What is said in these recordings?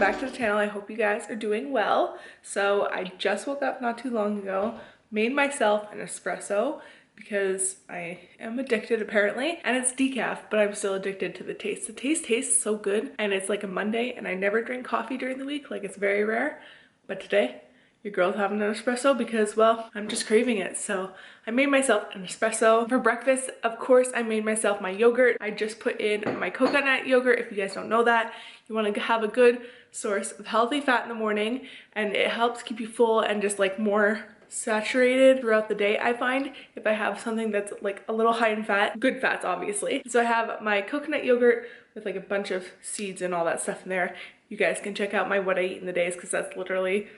back to the channel. I hope you guys are doing well. So I just woke up not too long ago, made myself an espresso because I am addicted apparently, and it's decaf, but I'm still addicted to the taste. The taste tastes so good, and it's like a Monday, and I never drink coffee during the week, like it's very rare, but today your girl's having an espresso because, well, I'm just craving it. So I made myself an espresso. For breakfast, of course, I made myself my yogurt. I just put in my coconut yogurt. If you guys don't know that, you want to have a good source of healthy fat in the morning, and it helps keep you full and just like more saturated throughout the day. I find if I have something that's like a little high in fat, good fats obviously. So I have my coconut yogurt with like a bunch of seeds and all that stuff in there. You guys can check out my what I eat in the days because that's literally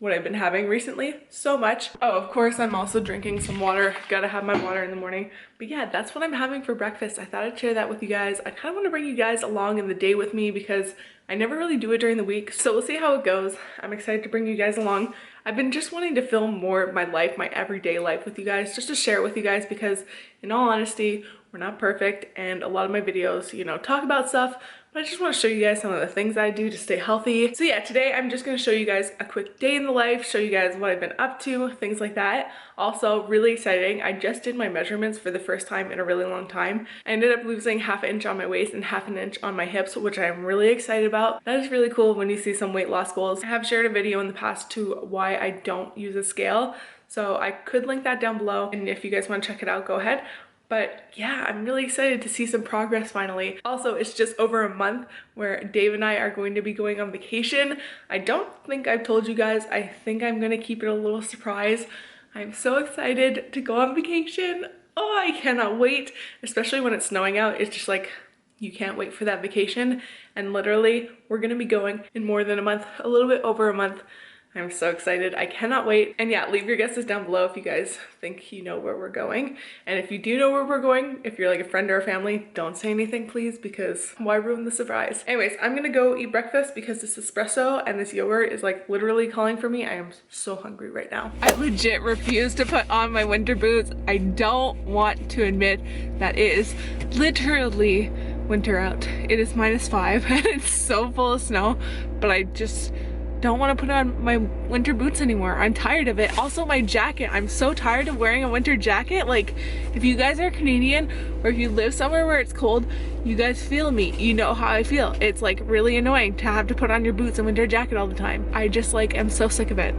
what I've been having recently so much. Oh, of course, I'm also drinking some water. Gotta have my water in the morning. But yeah, that's what I'm having for breakfast. I thought I'd share that with you guys. I kind of want to bring you guys along in the day with me because I never really do it during the week. So we'll see how it goes. I'm excited to bring you guys along. I've been just wanting to film more of my life, my everyday life with you guys, just to share it with you guys because in all honesty, we're not perfect, and a lot of my videos, you know, talk about stuff, but I just want to show you guys some of the things I do to stay healthy. So yeah, today I'm just going to show you guys a quick day in the life, show you guys what I've been up to, things like that. Also, really exciting, I just did my measurements for the first time in a really long time. I ended up losing half an inch on my waist and half an inch on my hips, which I'm really excited about. That is really cool when you see some weight loss goals. I have shared a video in the past to why I don't use a scale, so I could link that down below, and if you guys want to check it out, go ahead. But yeah, I'm really excited to see some progress finally. Also, it's just over a month where Dave and I are going to be going on vacation. I don't think I've told you guys. I think I'm gonna keep it a little surprise. I'm so excited to go on vacation. Oh, I cannot wait, especially when it's snowing out. It's just like, you can't wait for that vacation. And literally, we're gonna be going in more than a month, a little bit over a month. I'm so excited. I cannot wait. And yeah, leave your guesses down below if you guys think you know where we're going. And if you do know where we're going, if you're like a friend or a family, don't say anything please, because why ruin the surprise? Anyways, I'm gonna go eat breakfast because this espresso and this yogurt is like literally calling for me. I am so hungry right now. I legit refuse to put on my winter boots. I don't want to admit that it is literally winter out. It is -5 and it's so full of snow, but I just don't want to put on my winter boots anymore. I'm tired of it. Also my jacket, I'm so tired of wearing a winter jacket. Like, if you guys are Canadian or if you live somewhere where it's cold, you guys feel me. You know how I feel. It's like really annoying to have to put on your boots and winter jacket all the time. I just like am so sick of it.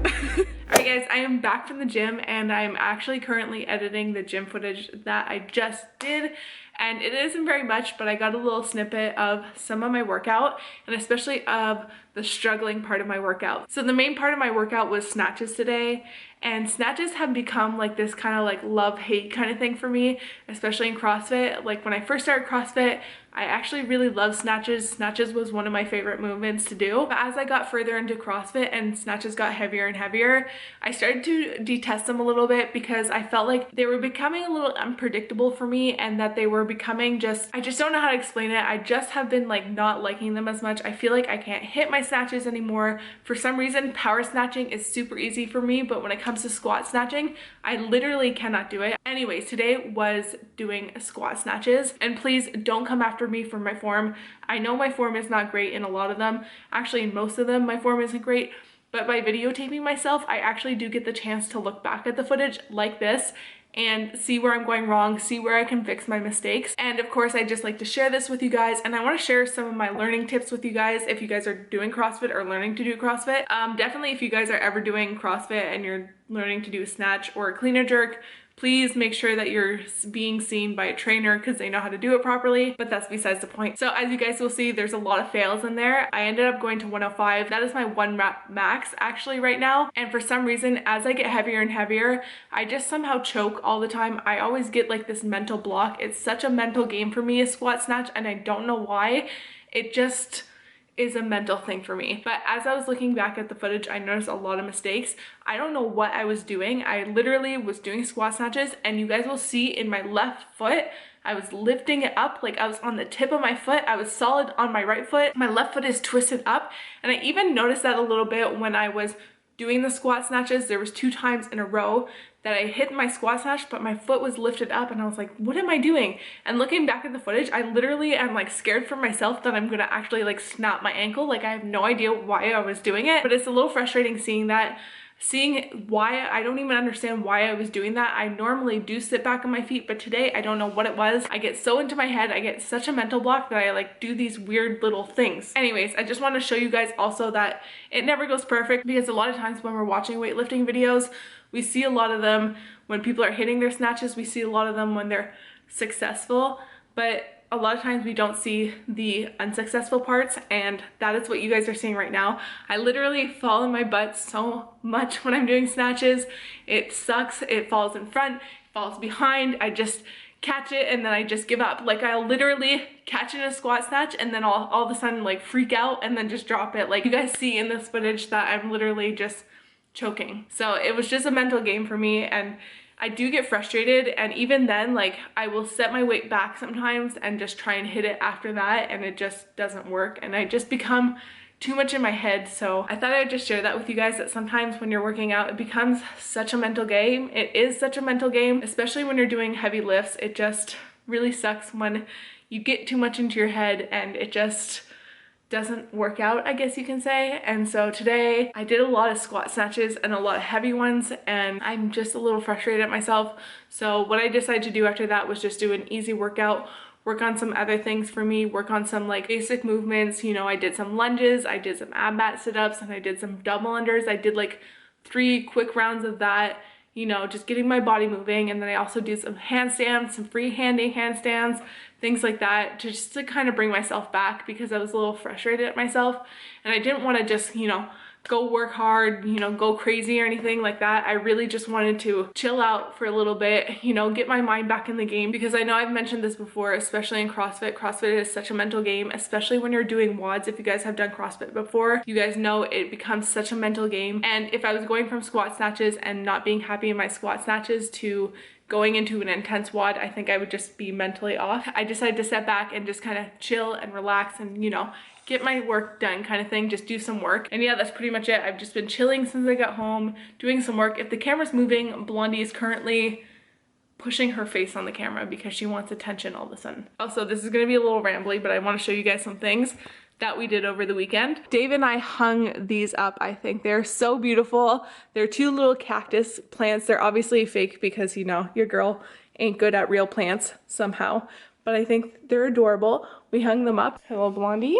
Alright guys, I am back from the gym and I'm actually currently editing the gym footage that I just did. And it isn't very much, but I got a little snippet of some of my workout, and especially of the struggling part of my workout. So the main part of my workout was snatches today, and snatches have become like this kind of like love-hate kind of thing for me, especially in CrossFit. Like when I first started CrossFit, I actually really loved snatches. Snatches was one of my favorite movements to do. But as I got further into CrossFit and snatches got heavier and heavier, I started to detest them a little bit because I felt like they were becoming a little unpredictable for me, and that they were becoming just, I just don't know how to explain it. I just have been like not liking them as much. I feel like I can't hit my snatches anymore. For some reason, power snatching is super easy for me, but when it comes to squat snatching, I literally cannot do it. Anyways, today was doing squat snatches, and please don't come after me for my form. I know my form is not great in a lot of them. Actually, in most of them, my form isn't great. But by videotaping myself, I actually do get the chance to look back at the footage like this and see where I'm going wrong, see where I can fix my mistakes. And of course, I just like to share this with you guys, and I want to share some of my learning tips with you guys if you guys are doing CrossFit or learning to do CrossFit. Definitely if you guys are ever doing CrossFit and you're learning to do a snatch or a clean and jerk, please make sure that you're being seen by a trainer because they know how to do it properly, but that's besides the point. So as you guys will see, there's a lot of fails in there. I ended up going to 105. That is my 1 rep max actually right now. And for some reason, as I get heavier and heavier, I just somehow choke all the time. I always get like this mental block. It's such a mental game for me, a squat snatch, and I don't know why. It just is a mental thing for me. But as I was looking back at the footage, I noticed a lot of mistakes. I don't know what I was doing. I literally was doing squat snatches, and you guys will see in my left foot, I was lifting it up like I was on the tip of my foot. I was solid on my right foot. My left foot is twisted up, and I even noticed that a little bit when I was doing the squat snatches. There was 2 times in a row that I hit my squat snatch, but my foot was lifted up and I was like, what am I doing? And looking back at the footage, I literally am like scared for myself that I'm gonna actually like snap my ankle. Like I have no idea why I was doing it, but it's a little frustrating seeing that. Seeing why, I don't even understand why I was doing that. I normally do sit back on my feet, but today I don't know what it was. I get so into my head, I get such a mental block that I like do these weird little things. Anyways, I just want to show you guys also that it never goes perfect, because a lot of times when we're watching weightlifting videos, we see a lot of them when people are hitting their snatches, we see a lot of them when they're successful, but a lot of times we don't see the unsuccessful parts, and that is what you guys are seeing right now. I literally fall on my butt so much when I'm doing snatches. It sucks. It falls in front, it falls behind. I just catch it and then I just give up. Like I'll literally catch it in a squat snatch and then all of a sudden like freak out and then just drop it. Like you guys see in this footage that I'm literally just choking. So it was just a mental game for me, and I do get frustrated, and even then like I will set my weight back sometimes and just try and hit it after that, and it just doesn't work and I just become too much in my head. So I thought I'd just share that with you guys, that sometimes when you're working out it becomes such a mental game. It is such a mental game, especially when you're doing heavy lifts. It just really sucks when you get too much into your head and it just doesn't work out, I guess you can say. And so today I did a lot of squat snatches and a lot of heavy ones, and I'm just a little frustrated at myself. So what I decided to do after that was just do an easy workout, work on some other things for me, work on some like basic movements. You know, I did some lunges, I did some ab mat sit-ups, and I did some double unders. I did like 3 quick rounds of that, you know, just getting my body moving. And then I also did some handstands, some free-handing handstands, things like that, just to kind of bring myself back, because I was a little frustrated at myself and I didn't want to just, you know, go work hard, you know, go crazy or anything like that. I really just wanted to chill out for a little bit, you know, get my mind back in the game, because I know I've mentioned this before, especially in CrossFit. CrossFit is such a mental game, especially when you're doing WODs. If you guys have done CrossFit before, you guys know it becomes such a mental game. And if I was going from squat snatches and not being happy in my squat snatches to going into an intense WOD, I think I would just be mentally off. I decided to step back and just kind of chill and relax and, you know, get my work done kind of thing, just do some work. And yeah, that's pretty much it. I've just been chilling since I got home, doing some work. If the camera's moving, Blondie is currently pushing her face on the camera because she wants attention all of a sudden. Also, this is gonna be a little rambly, but I want to show you guys some things that we did over the weekend. Dave and I hung these up. I think they're so beautiful. They're 2 little cactus plants. They're obviously fake because, you know, your girl ain't good at real plants somehow, but I think they're adorable. We hung them up. Hello, Blondie.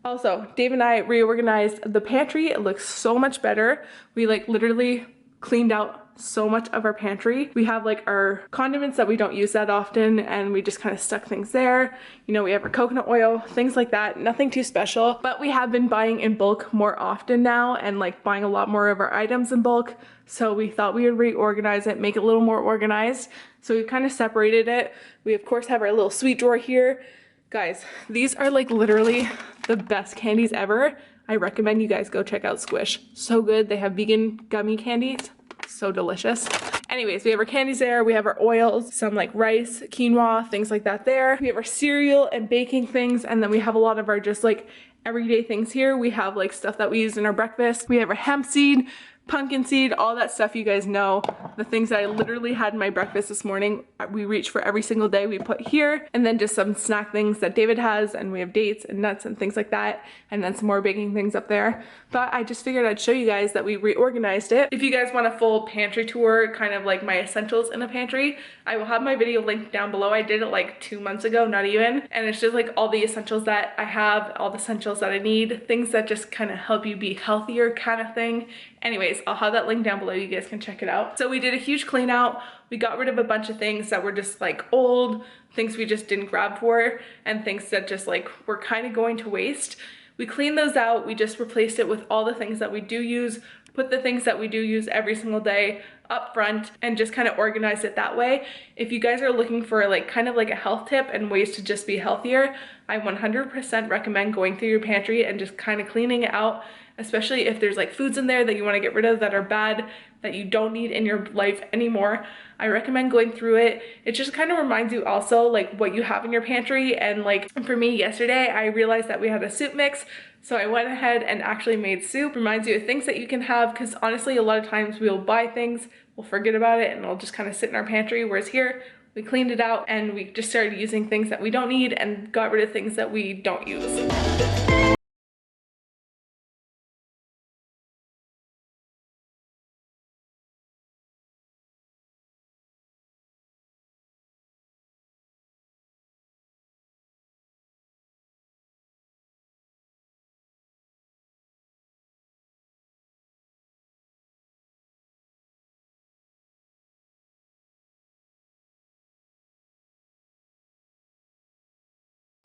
Also, Dave and I reorganized the pantry. It looks so much better. We like literally cleaned out so much of our pantry. We have like our condiments that we don't use that often, and we just kind of stuck things there. You know, we have our coconut oil, things like that. Nothing too special, but we have been buying in bulk more often now, and like buying a lot more of our items in bulk. So we thought we would reorganize it, make it a little more organized. So we kind of separated it. We of course have our little sweet drawer here. Guys, these are like literally the best candies ever. I recommend you guys go check out Squish. So good. They have vegan gummy candies. So delicious. Anyways, we have our candies there. We have our oils, some like rice, quinoa, things like that there. We have our cereal and baking things. And then we have a lot of our just like everyday things here. We have like stuff that we use in our breakfast. We have our hemp seed, pumpkin seed, all that stuff you guys know. The things that I literally had in my breakfast this morning, we reach for every single day, we put here. And then just some snack things that David has, and we have dates and nuts and things like that. And then some more baking things up there. But I just figured I'd show you guys that we reorganized it. If you guys want a full pantry tour, kind of like my essentials in a pantry, I will have my video linked down below. I did it like 2 months ago, not even. And it's just like all the essentials that I have, all the essentials that I need, things that just kind of help you be healthier kind of thing. Anyways, I'll have that link down below. You guys can check it out. So we did a huge clean out. We got rid of a bunch of things that were just like old, things we just didn't grab for, and things that just like were kind of going to waste. We cleaned those out. We just replaced it with all the things that we do use, put the things that we do use every single day up front, and just kind of organize it that way. If you guys are looking for like kind of like a health tip and ways to just be healthier, I 100% recommend going through your pantry and just kind of cleaning it out, especially if there's like foods in there that you want to get rid of that are bad, that you don't need in your life anymore. I recommend going through it. It just kind of reminds you also like what you have in your pantry. And like for me yesterday, I realized that we had a soup mix. So I went ahead and actually made soup. Reminds you of things that you can have, because honestly, a lot of times we'll buy things, we'll forget about it, and it'll just kind of sit in our pantry. Whereas here, we cleaned it out and we just started using things that we don't need and got rid of things that we don't use.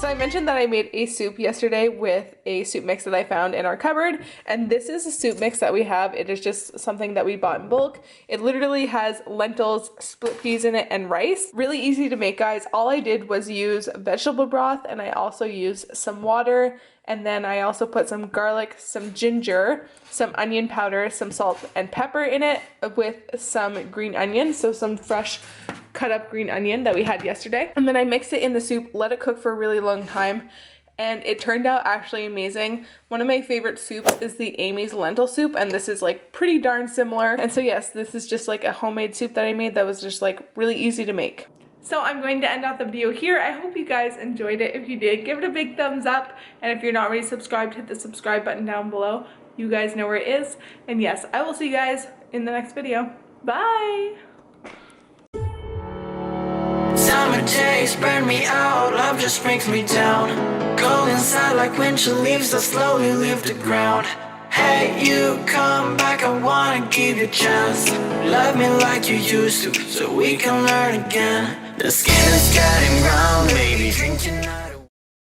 So I mentioned that I made a soup yesterday with a soup mix that I found in our cupboard, and this is a soup mix that we have. It is just something that we bought in bulk. It literally has lentils, split peas in it, and rice. Really easy to make, guys. All I did was use vegetable broth, and I also used some water, and then I also put some garlic, some ginger, some onion powder, some salt and pepper in it with some green onion, so some fresh cut up green onion that we had yesterday. And then I mixed it in the soup, let it cook for a really long time, and it turned out actually amazing. One of my favorite soups is the Amy's lentil soup, and this is like pretty darn similar. And so yes, this is just like a homemade soup that I made that was just like really easy to make. So I'm going to end off the video here. I hope you guys enjoyed it. If you did, give it a big thumbs up. And if you're not already subscribed, hit the subscribe button down below. You guys know where it is. And yes, I will see you guys in the next video. Bye! Summer days burn me out, love just brings me down. Go inside like winter leaves that slowly leave the ground. Hey, you come back, I wanna give you a chance. Love me like you used to, so we can learn again. The skin is getting brown, baby, drink your night.